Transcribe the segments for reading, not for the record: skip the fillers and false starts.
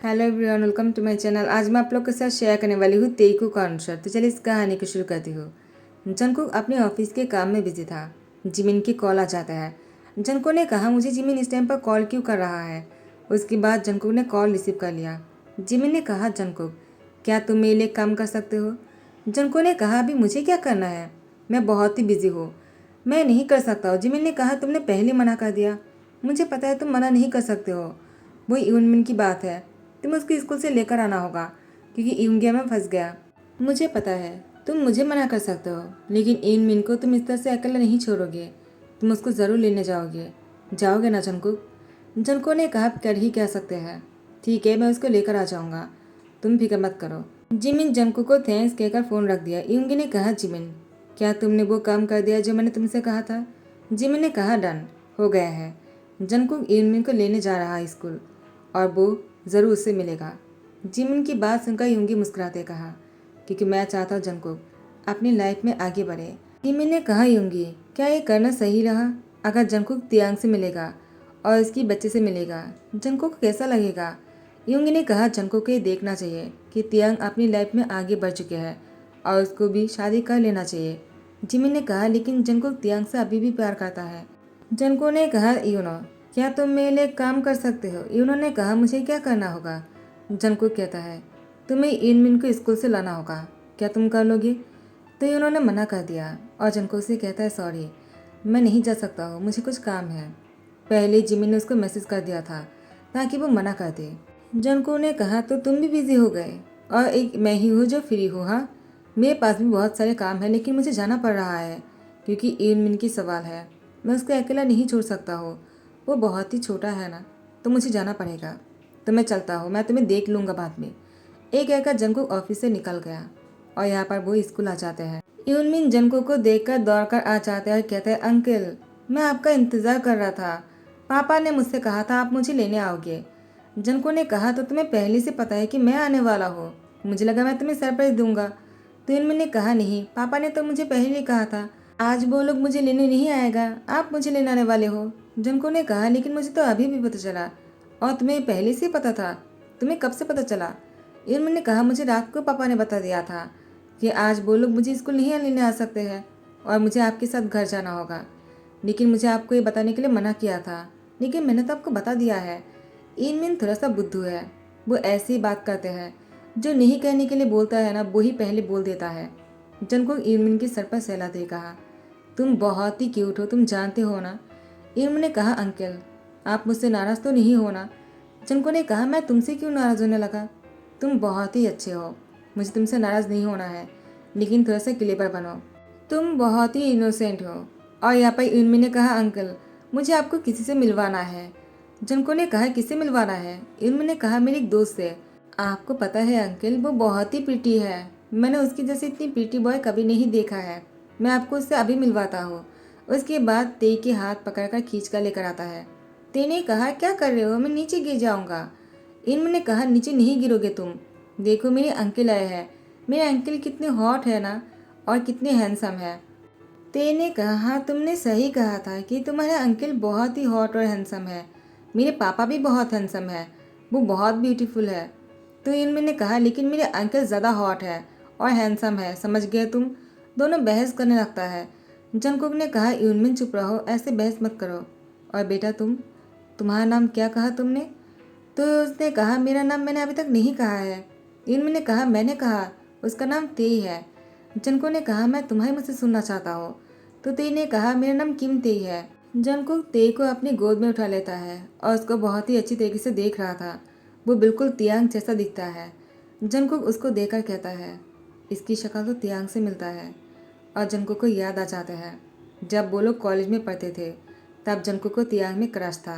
Hello everyone, welcome to my channel. आज मैं आप लोग के साथ शेयर करने वाली हूँ तेईकू का अनुसार। तो चलिए इस कहानी को शुरू करती हूँ। जंगकुक अपने ऑफिस के काम में बिजी था। जिमिन की कॉल आ जाता है। जंगकुक ने कहा, मुझे जिमिन इस टाइम पर कॉल क्यों कर रहा है। उसके बाद जंगकुक ने कॉल रिसीव कर लिया। जिमिन ने कहा, जंगकुक क्या तुम मेरे लिए काम कर सकते हो। जंगकुक ने कहा, अभी मुझे क्या करना है, मैं बहुत ही बिजी हूँ, मैं नहीं कर सकता हूँ। जिमिन ने कहा, तुमने पहले मना कर दिया, मुझे पता है तुम मना नहीं कर सकते हो। वो यूनमिन की बात है, तुम्हें उसको स्कूल से लेकर आना होगा क्योंकि यूनगिया में फंस गया। मुझे पता है तुम मुझे मना कर सकते हो, लेकिन यूनमिन को तुम इस तरह से अकेला नहीं छोड़ोगे, तुम उसको ज़रूर लेने जाओगे। जाओगे ना जंकुक। जंको ने कहा, कर ही कह सकते हैं, ठीक है मैं उसको लेकर आ जाऊँगा, तुम फिक्र मत करो। जिमिन जंको को थैंक्स कहकर फ़ोन रख दिया। यूनगी ने कहा, जिमिन क्या तुमने वो काम कर दिया जो मैंने तुमसे कहा था। जिमिन ने कहा, डन हो गया है। जंकुक यूनमिन को लेने जा रहा है स्कूल और वो ज़रूर उससे मिलेगा। जिमिन की बात सुनकर यूंगी मुस्कुराते कहा, क्योंकि मैं चाहता हूँ जंकुक अपनी लाइफ में आगे बढ़े। जिमिन ने कहा, यूंगी क्या ये करना सही रहा। अगर जंकुक तियांग से मिलेगा और उसकी बच्चे से मिलेगा, जंकुक को कैसा लगेगा। यूंगी ने कहा, जंकुक को ये देखना चाहिए कि तियांग अपनी लाइफ में आगे बढ़ चुके हैं और उसको भी शादी कर लेना चाहिए। जिमिन ने कहा, लेकिन जंकुक तियांग से अभी भी प्यार करता है। जंको ने कहा, यूनो क्या तुम मेरे लिए काम कर सकते हो। यूनो ने कहा, मुझे क्या करना होगा। जंको कहता है, तुम्हें यूनमिन को स्कूल से लाना होगा, क्या तुम कर लोगे। तो यूनो ने मना कर दिया और जंको से कहता है, सॉरी मैं नहीं जा सकता हूँ, मुझे कुछ काम है। पहले जिमिन ने उसको मैसेज कर दिया था ताकि वो मना कर दे। जंको ने कहा, तो तुम भी बिजी हो गए और एक मैं ही हूँ जो फ्री हूँ। हाँ मेरे पास भी बहुत सारे काम हैं, लेकिन मुझे जाना पड़ रहा है क्योंकि यूनमिन की सवाल है, मैं उसको अकेला नहीं छोड़ सकता हूँ, वो बहुत ही छोटा है ना, तो मुझे जाना पड़ेगा। तो मैं चलता हूँ, मैं तुम्हें देख लूँगा बाद में। एक कहकर जंकुक ऑफिस से निकल गया और यहाँ पर वो स्कूल आ जाते हैं। यूनमिन जंकुक को देखकर दौड़कर आ जाते हैं और कहते हैं, अंकल मैं आपका इंतज़ार कर रहा था, पापा ने मुझसे कहा था आप मुझे लेने आओगे। जंकुक ने कहा, तो तुम्हें पहले से पता है कि मैं आने वाला हूँ, मुझे लगा मैं तुम्हें सरप्राइज दूंगा। तो यूनमिन ने कहा, नहीं पापा ने तो मुझे पहले ही कहा था, आज वो लोग मुझे लेने नहीं आएगा, आप मुझे लेने आने वाले हो। जंको ने कहा, लेकिन मुझे तो अभी भी पता चला, और तुम्हें पहले से पता था, तुम्हें कब से पता चला। यूनमिन ने कहा, मुझे रात को पापा ने बता दिया था कि आज वो लोग मुझे स्कूल नहीं लेने आ सकते हैं और मुझे आपके साथ घर जाना होगा, लेकिन मुझे आपको ये बताने के लिए मना किया था, लेकिन मैंने तो आपको बता दिया है। यूनमिन थोड़ा सा बुद्धू है, वो ऐसी ही बात करते हैं, जो नहीं कहने के लिए बोलता है ना वो ही पहले बोल देता है। जंको यूनमिन की सर पर सहलाते ही कहा, तुम बहुत ही क्यूट हो, तुम जानते हो ना। यूनमिन ने कहा, अंकल आप मुझसे नाराज़ तो नहीं हो ना। जंको ने कहा, मैं तुमसे क्यों नाराज़ होने लगा, तुम बहुत ही अच्छे हो, मुझे तुमसे नाराज़ नहीं होना है, लेकिन थोड़ा सा क्लेवर बनो, तुम बहुत ही इनोसेंट हो। और यहाँ पर यूनमिन ने कहा, अंकल मुझे आपको किसी से मिलवाना है। जंको ने कहा, किससे मिलवाना है। यूनमिन ने कहा, मेरी एक दोस्त से। आपको पता है अंकल वो बहुत ही प्रीटी है, मैंने उसकी जैसे इतनी प्रीटी बॉय कभी नहीं देखा है, मैं आपको उससे अभी मिलवाता हूँ। उसके बाद ते के हाथ पकड़कर खींच कर लेकर आता है। ते ने कहा, क्या कर रहे हो, मैं नीचे गिर जाऊंगा। इनमें कहा, नीचे नहीं गिरोगे तुम, देखो मेरे अंकल आए हैं, मेरे अंकल कितने हॉट है ना और कितने हैंडसम है। ते ने कहा, तुमने सही कहा था कि तुम्हारा अंकल बहुत ही हॉट और हैंडसम है, मेरे पापा भी बहुत हैंडसम है, वो बहुत ब्यूटीफुल है। तो इनमें ने कहा, लेकिन मेरे अंकल ज़्यादा हॉट है और हैंडसम है, समझ गए तुम। दोनों बहस करने लगता है। जंकुक ने कहा, यूनमिन चुप रहो, ऐसे बहस मत करो। और बेटा तुम्हारा नाम क्या कहा तुमने। तो उसने कहा, मेरा नाम मैंने अभी तक नहीं कहा है। यूनमिन ने कहा, मैंने कहा उसका नाम तेई है। जंकुक ने कहा, मैं तुम्हारे मुझसे सुनना चाहता हूँ। तो तेई ने कहा, मेरा नाम किम तेई है। जंकुक तेई को अपनी गोद में उठा लेता है और उसको बहुत ही अच्छी तरीके से देख रहा था, वो बिल्कुल तियांग जैसा दिखता है। जंकुक उसको देखकर कहता है, इसकी शक्ल तो तियांग से मिलता है। और जंकुक को याद आ जाता है जब वो लोग कॉलेज में पढ़ते थे, तब जंकुक को तियांग में क्रश था।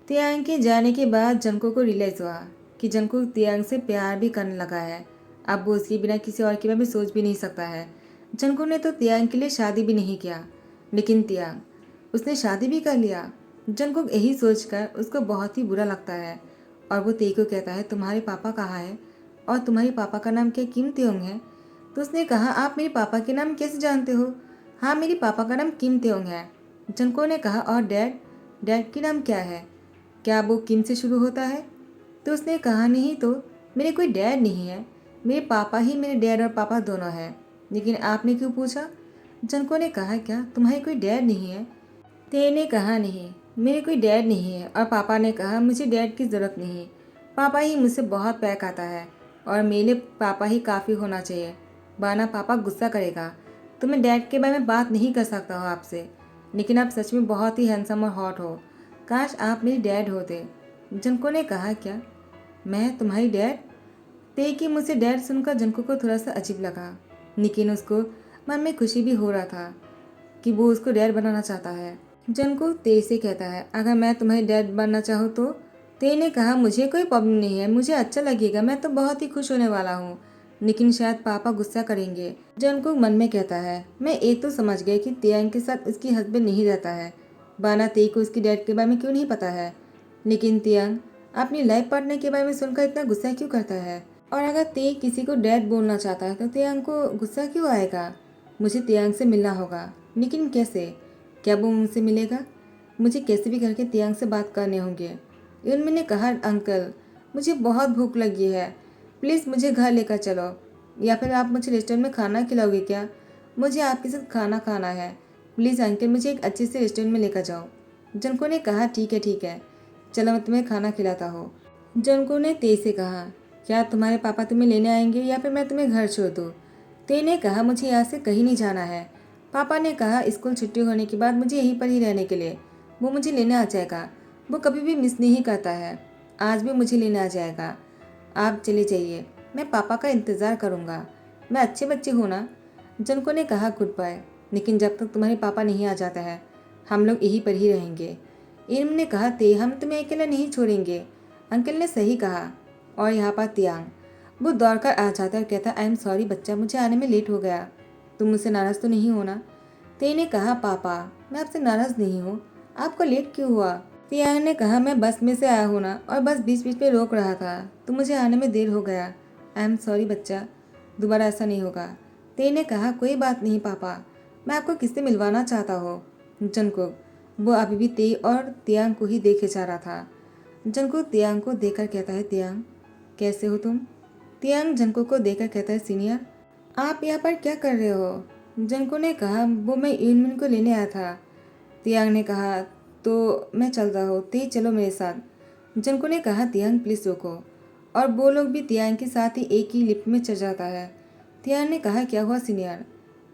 तियांग के जाने के बाद जंकुक को रियलाइज हुआ कि जंकुक तियांग से प्यार भी करने लगा है। अब वो उसके बिना किसी और के बारे में सोच भी नहीं सकता है। जंकुक ने तो तियांग के लिए शादी भी नहीं किया, लेकिन तियांग उसने शादी भी कर लिया। जंकुक यही सोचकर उसको बहुत ही बुरा लगता है और वो तेई को कहता है, तुम्हारे पापा कहाँ है और तुम्हारे पापा का नाम क्या किम तेयोंग है। तो उसने कहा, आप मेरे पापा के नाम कैसे जानते हो। हाँ मेरे पापा का नाम किम तेयोंग है। जंको ने कहा, और डैड, डैड के नाम क्या है, क्या वो किम से शुरू होता है। तो उसने कहा, नहीं तो मेरे कोई डैड नहीं है, मेरे पापा ही मेरे डैड और पापा दोनों हैं। लेकिन आपने क्यों पूछा? जनको ने कहा, क्या तुम्हारे कोई डैड नहीं है? ते ने कहा, नहीं मेरे कोई डैड नहीं है। और पापा ने कहा, मुझे डैड की ज़रूरत नहीं, पापा ही मुझसे बहुत प्यार खाता है और मेरे लिए पापा ही काफ़ी होना चाहिए, वरना पापा गुस्सा करेगा। तो मैं डैड के बारे में बात नहीं कर सकता हूँ आपसे, लेकिन आप सच में बहुत ही हैंडसम और हॉट हो, काश आप मेरी डैड होते। जनको ने कहा, क्या मैं तुम्हारी डैड? ते कि मुझसे डैड सुनकर जनको को थोड़ा सा अजीब लगा, लेकिन उसको मन में खुशी भी हो रहा था कि वो उसको डैड बनाना चाहता है। जनको ते से कहता है, अगर मैं तुम्हारी डैड बनना चाहूँ तो? ते ने कहा, मुझे कोई प्रॉब्लम नहीं है, मुझे अच्छा लगेगा, मैं तो बहुत ही खुश होने वाला हूँ, लेकिन शायद पापा गुस्सा करेंगे। जनको मन में कहता है, मैं एक तो समझ गया कि तियांग के साथ उसकी हस्बैंड नहीं रहता है, बाना ते को उसकी डैड के बारे में क्यों नहीं पता है, लेकिन तियांग अपनी लाइफ पार्टनर के बारे में सुनकर इतना गुस्सा क्यों करता है? और अगर ते किसी को डैड बोलना चाहता है तो तियांग को गुस्सा क्यों आएगा? मुझे तियांग से मिलना होगा, लेकिन कैसे? क्या वो मुझसे मिलेगा? मुझे कैसे भी करके तियांग से बात करने होंगे। यूनमिन ने कहा, अंकल मुझे बहुत भूख लगी है, प्लीज़ मुझे घर लेकर चलो, या फिर आप मुझे रेस्टोरेंट में खाना खिलाओगे क्या? मुझे आपके साथ खाना खाना है, प्लीज़ अंकल मुझे एक अच्छे से रेस्टोरेंट में लेकर जाओ। जनको ने कहा, ठीक है, चलो मैं तुम्हें खाना खिलाता हूँ। जनको ने ते से कहा, क्या तुम्हारे पापा तुम्हें लेने आएंगे या फिर मैं तुम्हें घर छोड़ दूँ? ते ने कहा, मुझे यहाँ से कहीं नहीं जाना है। पापा ने कहा, स्कूल छुट्टी होने के बाद मुझे यहीं पर ही रहने के लिए, वो मुझे लेने आ जाएगा, वो कभी भी मिस नहीं करता है, आज भी मुझे लेने आ जाएगा। आप चले जाइए, मैं पापा का इंतज़ार करूँगा, मैं अच्छे बच्चे हूँ ना। जनको ने कहा, गुड बाय, लेकिन जब तक तुम्हारे पापा नहीं आ जाता है हम लोग यहीं पर ही रहेंगे। इल्म ने कहा, ते हम तुम्हें अकेला नहीं छोड़ेंगे, अंकल ने सही कहा। और यहाँ पर तियांग वो दौड़कर आ जाता है और कहता, आई एम सॉरी बच्चा, मुझे आने में लेट हो गया, तुम मुझसे नाराज़ तो नहीं होना? ते ने कहा, पापा मैं आपसे नाराज़ नहीं हूँ, आपको लेट क्यों हुआ? तियांग ने कहा, मैं बस में से आया हूँ ना, और बस बीच बीच पे रोक रहा था तो मुझे आने में देर हो गया। आई एम सॉरी बच्चा, दोबारा ऐसा नहीं होगा। ते ने कहा, कोई बात नहीं पापा, मैं आपको किससे मिलवाना चाहता हूँ? जंकुक वो अभी भी ते और तियांग को ही देखे जा रहा था। जंकुक तियांग को देखकर कहता है, तियांग कैसे हो तुम? तियांग जंकुक को देखकर कहता है, सीनियर आप यहाँ पर क्या कर रहे हो? जंकुक ने कहा, वो मैं यूनमिन को लेने आया था। तियांग ने कहा, तो मैं चलता हूँ, ते चलो मेरे साथ। जंकुक ने कहा, तियांग प्लीज़ रुको, और वो लोग भी तियांग के साथ ही एक ही लिफ्ट में चढ़ जाता है। तियांग ने कहा, क्या हुआ सीनियर,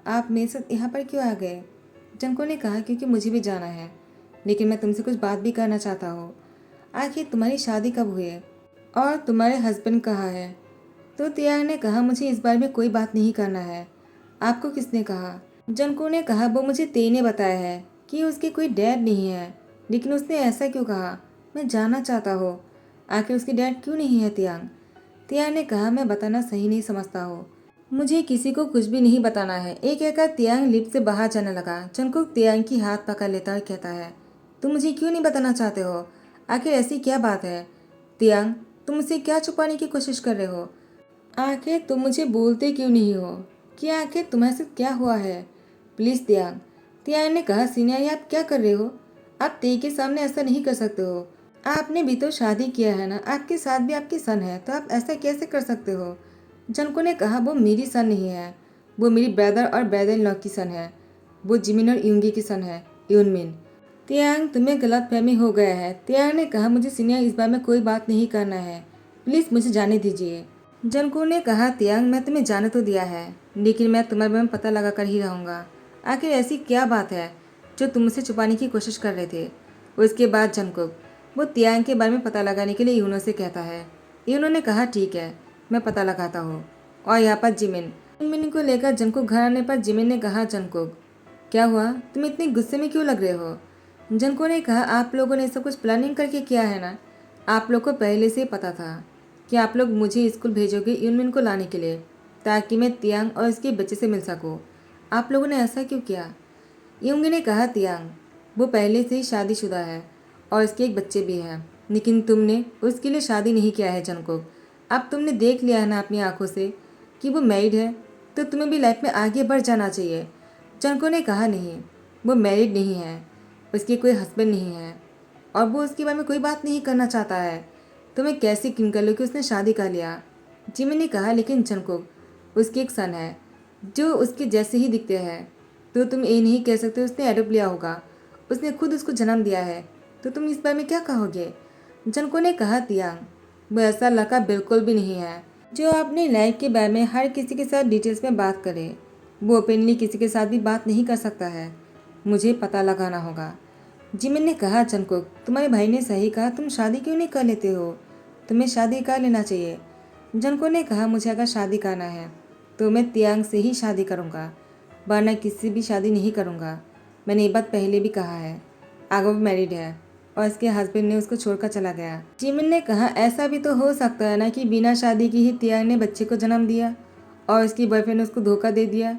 आप मेरे साथ यहाँ पर क्यों आ गए? जंको ने कहा, क्योंकि मुझे भी जाना है, लेकिन मैं तुमसे कुछ बात भी करना चाहता हूँ। आखिर तुम्हारी शादी कब हुई है और तुम्हारे हस्बैंड कहाँ है? तो तियांग ने कहा, मुझे इस बारे में कोई बात नहीं करना है। आपको किसने कहा? जंको ने कहा, वो मुझे ते ने बताया है कि उसके कोई डैड नहीं है, लेकिन उसने ऐसा क्यों कहा? मैं जानना चाहता हूँ, आखिर उसकी डैड क्यों नहीं है? तियांग तियांग ने कहा, मैं बताना सही नहीं समझता हूँ, मुझे किसी को कुछ भी नहीं बताना है। एक कहकर तियांग लिफ्ट से बाहर जाने लगा। जंकुक तियांग की हाथ पकड़ लेता और कहता है, तुम मुझे क्यों नहीं बताना चाहते हो? आखिर ऐसी क्या बात है? तियांग तुम मुझसे क्या छुपाने की कोशिश कर रहे हो? आखिर तुम मुझे बोलते क्यों नहीं हो कि आखिर तुम्हारे साथ क्या हुआ है? प्लीज़ तियांग। तियांग ने कहा, सीनियर ये आप क्या कर रहे हो? आप ते के सामने ऐसा नहीं कर सकते हो, आपने भी तो शादी किया है ना, आपके साथ भी आपकी सन है, तो आप ऐसा कैसे कर सकते हो? जंको ने कहा, वो मेरी सन नहीं है, वो मेरी ब्रदर और ब्रदर इन लॉ की सन है, वो जिमिन और यूंगी की सन है, यूनमिन। तियांग तुम्हें गलत फहमी हो गया है। तियांग ने कहा, मुझे सीनियर इस बारे में कोई बात नहीं करना है, प्लीज़ मुझे जाने दीजिए। जंको ने कहा, तियांग मैं तुम्हें जाने तो दिया है, लेकिन मैं तुम्हारे बारे में पता लगा कर ही रहूँगा, आखिर ऐसी क्या बात है जो तुम मुझसे छुपाने की कोशिश कर रहे थे? उसके बाद जंकुक वो तियांग के बारे में पता लगाने के लिए यूनो से कहता है। यूनो ने कहा, ठीक है मैं पता लगाता हूँ। और यहाँ पर जिमिन जिमिन को लेकर जंकुक घर आने पर जिमिन ने कहा, जंकुक क्या हुआ, तुम इतने गुस्से में क्यों लग रहे हो? जंको ने कहा, आप लोगों ने सब कुछ प्लानिंग करके किया है ना, आप लोग को पहले से ही पता था कि आप लोग मुझे स्कूल भेजोगे यूनमिन को लाने के लिए, ताकि मैं तियांग और इसके बच्चे से मिल सकूँ। आप लोगों ने ऐसा क्यों किया? यूंगी ने कहा, तियांग वो पहले से ही शादीशुदा है और इसके एक बच्चे भी हैं, लेकिन तुमने उसके लिए शादी नहीं किया है जंकुक। अब तुमने देख लिया है ना अपनी आंखों से कि वो मैरिड है, तो तुम्हें भी लाइफ में आगे बढ़ जाना चाहिए। जंको ने कहा, नहीं वो मैरिड नहीं है, उसके कोई हस्बैंड नहीं है और वो उसके बारे में कोई बात नहीं करना चाहता है। तो मैं कैसे यकीन कर लूँ कि उसने शादी कर लिया। जिमिन ने कहा, लेकिन जंगकुक उसकी एक सन है जो उसके जैसे ही दिखते हैं। तो तुम ये नहीं कह सकते उसने एडोप्ट लिया होगा, उसने खुद उसको जन्म दिया है। तो तुम इस बारे में क्या कहोगे? जंको ने कहा, तियांग, वो ऐसा लड़का बिल्कुल भी नहीं है जो अपनी लाइफ के बारे में हर किसी के साथ डिटेल्स में बात करे। वो ओपनली किसी के साथ भी बात नहीं कर सकता है। मुझे पता लगाना होगा। जिमिन ने कहा, जंकुक, तुम्हारे भाई ने सही कहा, तुम शादी क्यों नहीं कर लेते हो? तुम्हें शादी कर लेना चाहिए। जंको ने कहा, मुझे अगर शादी करना है तो मैं तियांग से ही शादी करूँगा, वरना किसी से भी शादी नहीं करूँगा। मैंने ये बात पहले भी कहा है। अगर वो मैरिड है और इसके हस्बैंड ने उसको छोड़कर चला गया। जिमिन ने कहा, ऐसा भी तो हो सकता है ना कि बिना शादी की ही तियांग ने बच्चे को जन्म दिया और उसकी बॉयफ्रेंड ने उसको धोखा दे दिया।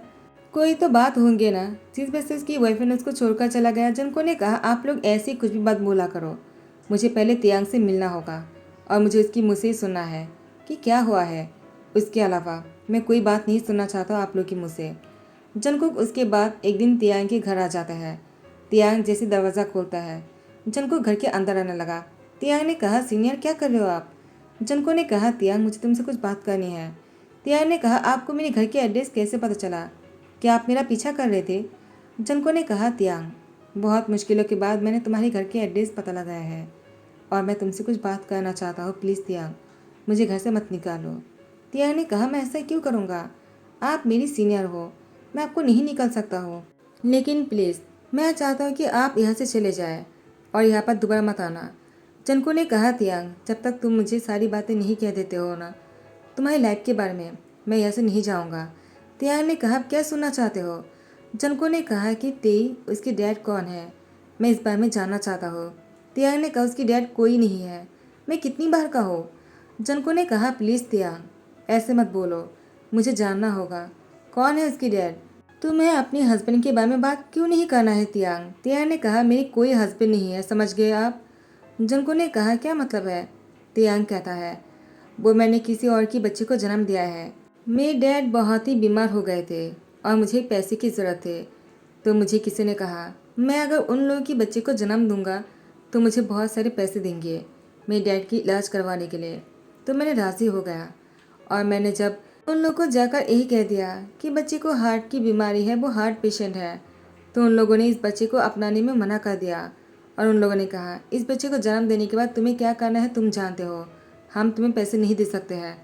कोई तो बात होंगे ना जिस वजह से उसकी बॉयफ्रेंड उसको छोड़कर चला गया। जंको ने कहा, आप लोग ऐसी कुछ भी बात बोला करो। मुझे पहले तियांग से मिलना होगा और मुझे उसकी मुँह से ही सुनना है कि क्या हुआ है। उसके अलावा मैं कोई बात नहीं सुनना चाहता आप लोग की मुँह से। जंकुक उसके बाद एक दिन तियांग के घर आ जाता है। तियांग जैसे दरवाज़ा खोलता है, जंकुक घर के अंदर आने लगा। तियांग ने कहा, सीनियर क्या कर रहे हो आप? जंको ने कहा, तियांग, मुझे तुमसे कुछ बात करनी है। तियांग ने कहा, आपको मेरे घर के एड्रेस कैसे पता चला? क्या आप मेरा पीछा कर रहे थे? जंको ने कहा, तियांग, बहुत मुश्किलों के बाद मैंने तुम्हारे घर के एड्रेस पता लगाया है और मैं तुमसे कुछ बात करना चाहता हूँ। प्लीज़ तियांग, मुझे घर से मत निकालो। तियांग ने कहा, मैं ऐसा क्यों करूँगा? आप मेरी सीनियर हो, मैं आपको नहीं निकाल सकता हूँ, लेकिन प्लीज़ मैं चाहता हूँ कि आप यहाँ से चले जाएं और यहाँ पर दोबारा मत आना। जंको ने कहा, तियांग, जब तक तुम मुझे सारी बातें नहीं कह देते हो ना तुम्हारी लाइफ के बारे में, मैं यहाँ से नहीं जाऊँगा। तियांग ने कहा, आप क्या सुनना चाहते हो? जंको ने कहा कि तेई उसके डैड कौन है, मैं इस बारे में जानना चाहता हूँ। तियांग ने कहा, उसकी डैड कोई नहीं है। मैं कितनी बार कहूँ? जंको ने कहा, प्लीज़ तियांग, ऐसे मत बोलो, मुझे जानना होगा कौन है उसकी डैड। तुम्हें अपने हस्बैंड के बारे में बात क्यों नहीं करना है तियांग? तियांग ने कहा, मेरी कोई हस्बैंड नहीं है, समझ गए आप? जंको ने कहा, क्या मतलब है? तियांग कहता है, वो मैंने किसी और की बच्ची को जन्म दिया है। मेरे डैड बहुत ही बीमार हो गए थे और मुझे पैसे की ज़रूरत है। तो मुझे किसी ने कहा, मैं अगर उन लोगों की बच्चे को जन्म दूंगा तो मुझे बहुत सारे पैसे देंगे मेरे डैड की इलाज करवाने के लिए। तो मैंने राज़ी हो गया और मैंने जब उन लोगों को जाकर यही कह दिया कि बच्चे को हार्ट की बीमारी है, वो हार्ट पेशेंट है, तो उन लोगों ने इस बच्चे को अपनाने में मना कर दिया और उन लोगों ने कहा, इस बच्चे को जन्म देने के बाद तुम्हें क्या करना है तुम जानते हो, हम तुम्हें पैसे नहीं दे सकते हैं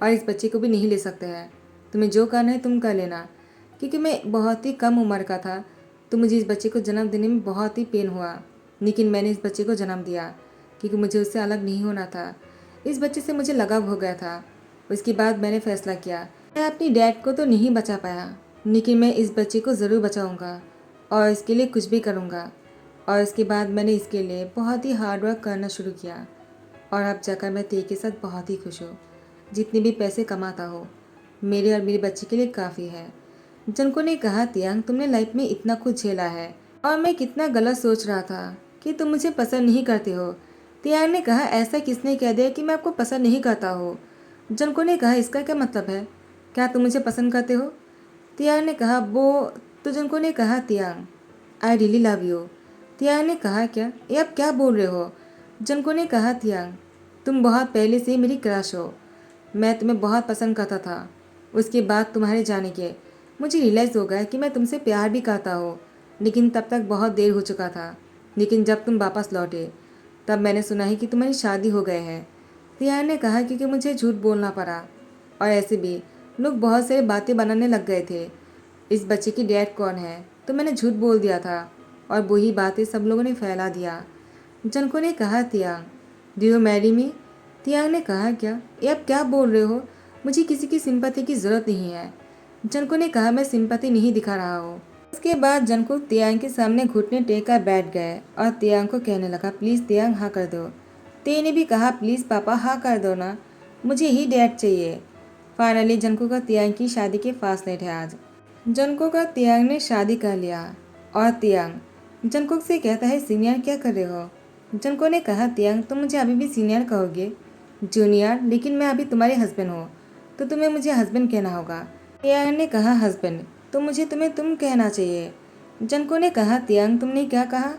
और इस बच्चे को भी नहीं ले सकते हैं, तुम्हें जो करना है तुम कर लेना। क्योंकि मैं बहुत ही कम उम्र का था तो मुझे इस बच्चे को जन्म देने में बहुत ही पेन हुआ, लेकिन मैंने इस बच्चे को जन्म दिया क्योंकि मुझे उससे अलग नहीं होना था। इस बच्चे से मुझे लगाव हो गया था। उसके बाद मैंने फैसला किया, मैं अपनी डैड को तो नहीं बचा पाया, लेकिन मैं इस बच्चे को ज़रूर बचाऊंगा और इसके लिए कुछ भी करूंगा। और इसके बाद मैंने इसके लिए बहुत ही हार्ड वर्क करना शुरू किया और अब जाकर मैं तेई के साथ बहुत ही खुश हूँ। जितने भी पैसे कमाता हो मेरे और मेरे बच्चे के लिए काफ़ी है। जंको ने कहा, तियांग, तुमने लाइफ में इतना कुछ झेला है और मैं कितना गलत सोच रहा था कि तुम मुझे पसंद नहीं करते हो। तियांग ने कहा, ऐसा किसने कह दिया कि मैं आपको पसंद नहीं करता हूँ? जंको ने कहा, इसका क्या मतलब है? क्या तुम मुझे पसंद करते हो? तियांग ने कहा, वो तो जंको ने कहा, तियांग, आई रियली लव यू। तियांग ने कहा, क्या ये आप क्या बोल रहे हो? जंको ने कहा, तियांग, तुम बहुत पहले से ही मेरी क्रश हो, मैं तुम्हें बहुत पसंद करता था। उसके बाद तुम्हारे जाने के मुझे रियलाइज़ हो गया कि मैं तुमसे प्यार भी करता हूँ, लेकिन तब तक बहुत देर हो चुका था। लेकिन जब तुम वापस लौटे तब मैंने सुना है कि तुम्हारी शादी हो गए है। तियांग ने कहा, क्योंकि मुझे झूठ बोलना पड़ा और ऐसे भी लोग बहुत सारी बातें बनाने लग गए थे। इस बच्चे की डैड कौन है तो मैंने झूठ बोल दिया था और वही बातें सब लोगों ने फैला दिया। जंको ने कहा, तियांग, डू यू मैरी मी? तियांग ने कहा, क्या ये आप क्या बोल रहे हो? मुझे किसी की सिंपैथी की ज़रूरत नहीं है। जंको ने कहा, मैं सिंपैथी नहीं दिखा रहा हूँ। उसके बाद जंको तियांग के सामने घुटने टेक कर बैठ गए और तियांग को कहने लगा, प्लीज़ तियांग, हाँ कर दो। ते ने भी कहा, प्लीज़ पापा हाँ कर दो ना, मुझे ही डैड चाहिए। फाइनली जंको का तियांग की शादी के फास्ट डेट है आज। जंको का तियांग ने शादी कर लिया और तियांग जंको से कहता है, सीनियर क्या कर रहे हो? जंको ने कहा, तियांग, तुम मुझे अभी भी सीनियर कहोगे? जूनियर, लेकिन मैं अभी तुम्हारे हस्बैंड हूँ तो तुम्हें मुझे हस्बैंड कहना होगा। तियांग ने कहा, हस्बैंड तो मुझे तुम्हें तुम कहना चाहिए। जंको ने कहा, तियांग तुमने क्या कहा?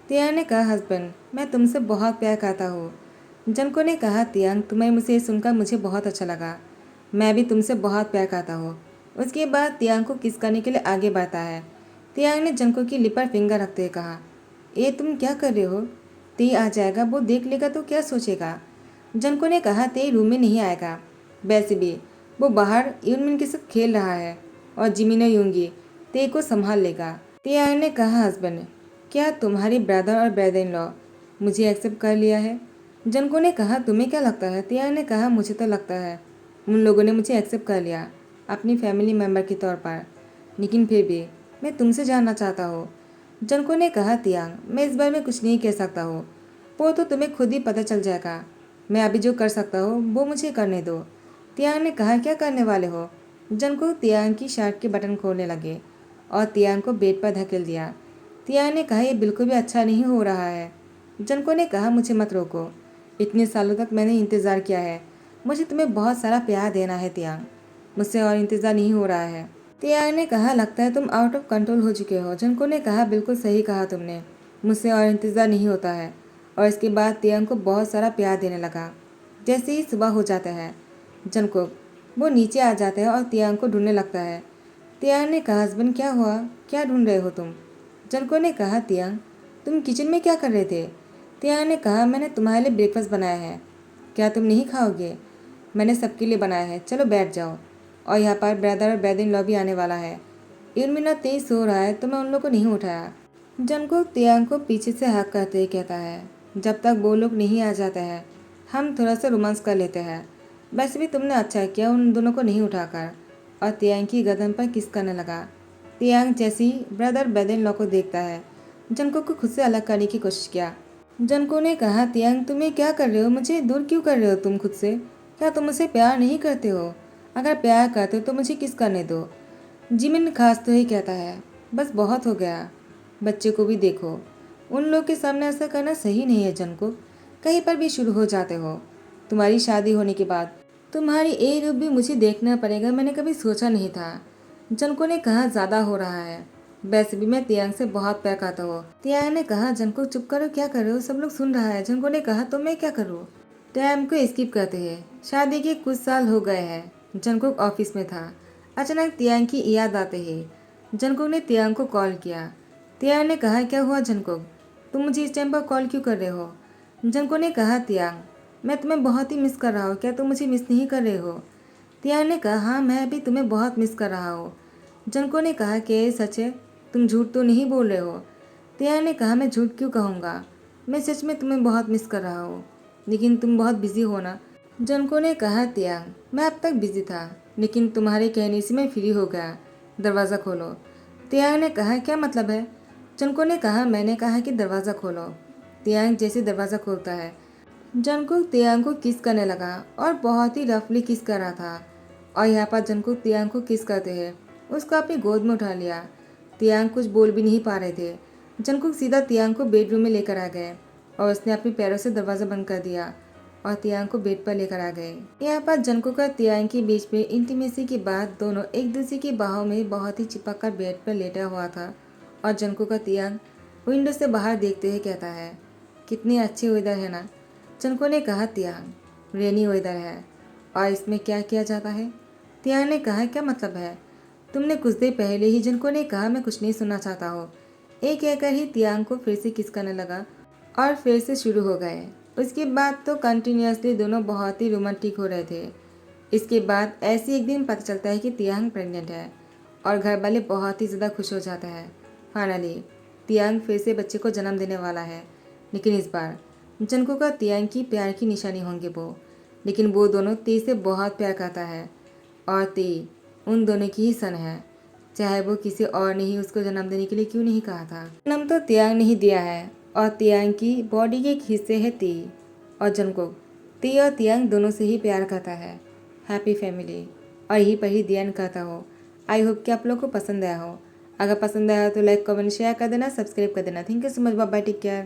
तियांग ने कहा, हस्बैंड मैं तुमसे बहुत प्यार करता हूँ, जनको ने कहा, तियांग तुम्हें मुझसे सुनकर मुझे बहुत अच्छा लगा। मैं भी तुमसे बहुत प्यार करता हूँ। उसके बाद तियांग को किस करने के लिए आगे बढ़ता है। तियांग ने जनको की लिप पर फिंगर रखते हुए कहा, ये तुम क्या कर रहे हो? ती आ जाएगा, वो देख लेगा तो क्या सोचेगा? जनको ने कहा, ते रूम में नहीं आएगा। वैसे भी वो बाहर यूनमिन के साथ खेल रहा है और जिमिन यूंगी ते को संभाल लेगा। तियांग ने कहा, हस्बैंड क्या तुम्हारी ब्रदर और ब्रदर इन लॉ मुझे एक्सेप्ट कर लिया है? जनको ने कहा, तुम्हें क्या लगता है? तियांग ने कहा, मुझे तो लगता है उन लोगों ने मुझे एक्सेप्ट कर लिया अपनी फैमिली मेम्बर के तौर पर, लेकिन फिर भी मैं तुमसे जानना चाहता हूँ। जनको ने कहा, तियांग मैं इस बारे में कुछ नहीं कह सकता हूँ, वो तो तुम्हें खुद ही पता चल जाएगा। मैं अभी जो कर सकता हूँ वो मुझे करने दो। तियांग ने कहा, क्या करने वाले हो? जनको तियांग की शर्ट के बटन खोलने लगे और तियांग को बेड पर धकेल दिया। तियांग ने कहा, यह बिल्कुल भी अच्छा नहीं हो रहा है। जनको ने कहा, मुझे मत रोको, इतने सालों तक मैंने इंतज़ार किया है। मुझे तुम्हें बहुत सारा प्यार देना है तियांग, मुझसे और इंतज़ार नहीं हो रहा है। तियांग ने कहा, लगता है तुम आउट ऑफ कंट्रोल हो चुके हो। जनको ने कहा, बिल्कुल सही कहा तुमने, मुझसे और इंतज़ार नहीं होता है। और इसके बाद तियांग को बहुत सारा प्यार देने लगा। जैसे ही सुबह हो जाता है, जनको वो नीचे आ जाता है और तियांग को ढूंढने लगता है। तियांग ने कहा, हस्बैंड क्या हुआ, क्या ढूंढ रहे हो तुम? जनको ने कहा, तियांग तुम किचन में क्या कर रहे थे? तियांग ने कहा, मैंने तुम्हारे लिए ब्रेकफास्ट बनाया है, क्या तुम नहीं खाओगे? मैंने सबके लिए बनाया है, चलो बैठ जाओ। और यहाँ पर ब्रदर और ब्रदर इन लॉ भी आने वाला है। इर्मिना तेज सो रहा है तो मैं उन लोग को नहीं उठाया। जनको तियांग को पीछे से हक करते ही कहता है, जब तक वो लोग नहीं आ जाते हैं हम थोड़ा सा रोमांस कर लेते हैं। वैसे भी तुमने अच्छा किया उन दोनों को नहीं उठाकर। और तियांग की गर्दन पर किस करने लगा। तियांग जैसे ही ब्रदर ब्रदर इन लॉ को देखता है, जनको को खुद से अलग करने की कोशिश किया। जनको ने कहा, तियांग तुम्हें क्या कर रहे हो? मुझे दूर क्यों कर रहे हो तुम खुद से? क्या तुम मुझसे प्यार नहीं करते हो? अगर प्यार करते हो तो मुझे किस करने दो। जिमिन खांसते ही कहता है, बस बहुत हो गया, बच्चे को भी देखो। उन लोग के सामने ऐसा करना सही नहीं है जनको, कहीं पर भी शुरू हो जाते हो। तुम्हारी शादी होने के बाद तुम्हारी ए रूप भी मुझे देखना पड़ेगा, मैंने कभी सोचा नहीं था। जनको ने कहा, ज़्यादा हो रहा है, वैसे भी मैं तियांग से बहुत प्यार करता हूँ। तियांग ने कहा, जनको चुप करो, क्या कर रहे हो, सब लोग सुन रहा है। जनको ने कहा, तो मैं क्या करूँ? टाइम को स्किप करते हैं। शादी के कुछ साल हो गए हैं। जंगकुक ऑफिस में था। अचानक तियांग की याद आते ही जंगकुक ने तियांग को कॉल किया। तियांग ने कहा, क्या हुआ जंगकुक, तुम मुझे इस टाइम पर कॉल क्यों कर रहे हो? जंगकुक ने कहा, तियांग मैं तुम्हें बहुत ही मिस कर रहा हूँ, क्या तुम मुझे मिस नहीं कर रहे हो? तियांग ने कहा, हाँ मैं भी तुम्हें बहुत मिस कर रहा हूँ। जंगकुक ने कहा, क्या ये सच है, तुम झूठ तो नहीं बोल रहे हो? तियांग ने कहा, मैं झूठ क्यों कहूँगा, मैं सच में तुम्हें बहुत मिस कर रहा हूँ, लेकिन तुम बहुत बिजी हो ना। जनको ने कहा, तियांग मैं अब तक बिजी था, लेकिन तुम्हारे कहने से मैं फ्री हो गया, दरवाज़ा खोलो। तियांग ने कहा, क्या मतलब है? जनको ने कहा, मैंने कहा कि दरवाज़ा खोलो। तियांग जैसे दरवाज़ा खोलता है, जनको तियांग को किस करने लगा और बहुत ही रफली किस कर रहा था। और यहाँ पर जनको तियांग को किस करते हैं उसको अपनी गोद में उठा लिया। तियांग कुछ बोल भी नहीं पा रहे थे। जनको सीधा तियांग को बेडरूम में लेकर आ गए और उसने अपने पैरों से दरवाज़ा बंद कर दिया और तियांग को बेड पर लेकर आ गए। यहाँ पर जनको का तियांग के बीच में इंटीमेसी के बाद दोनों एक दूसरे की बाहों में बहुत ही चिपक कर बेड पर लेटा हुआ था। और जनको का तियांग विंडो से बाहर देखते हुए कहता है, कितनी अच्छी वेदर है ना। जनको ने कहा, तियांग रेनी वेदर है और इसमें क्या किया जाता है? तियांग ने कहा, क्या मतलब है? तुमने कुछ देर पहले ही। जनको ने कहा, मैं कुछ नहीं सुनना चाहता हूँ। एक कहकर ही तियांग को फिर से किस करने लगा और फिर से शुरू हो गए। उसके बाद तो कंटिन्यूसली दोनों बहुत ही रोमांटिक हो रहे थे। इसके बाद ऐसे एक दिन पता चलता है कि तियांग प्रेग्नेंट है और घर वाले बहुत ही ज़्यादा खुश हो जाते हैं। फाइनली तियांग फिर से बच्चे को जन्म देने वाला है, लेकिन इस बार जनको का तियांग की प्यार की निशानी होंगे वो। लेकिन वो दोनों ती से बहुत प्यार करता है और ती उन दोनों की ही सन है, चाहे वो किसी और ने ही उसको जन्म देने के लिए क्यों नहीं कहा था। जन्म तो तियांग ने ही दिया है और तियांग की बॉडी के एक हिस्से है ती और जंगकुक। ती और तियांग दोनों से ही प्यार करता है। Happy family. और यही पर ही ध्यान करता हो। आई होप कि आप लोग को पसंद आया हो। अगर पसंद आया हो तो लाइक कमेंट शेयर कर देना, सब्सक्राइब कर देना। Thank you so much, bye bye, take care.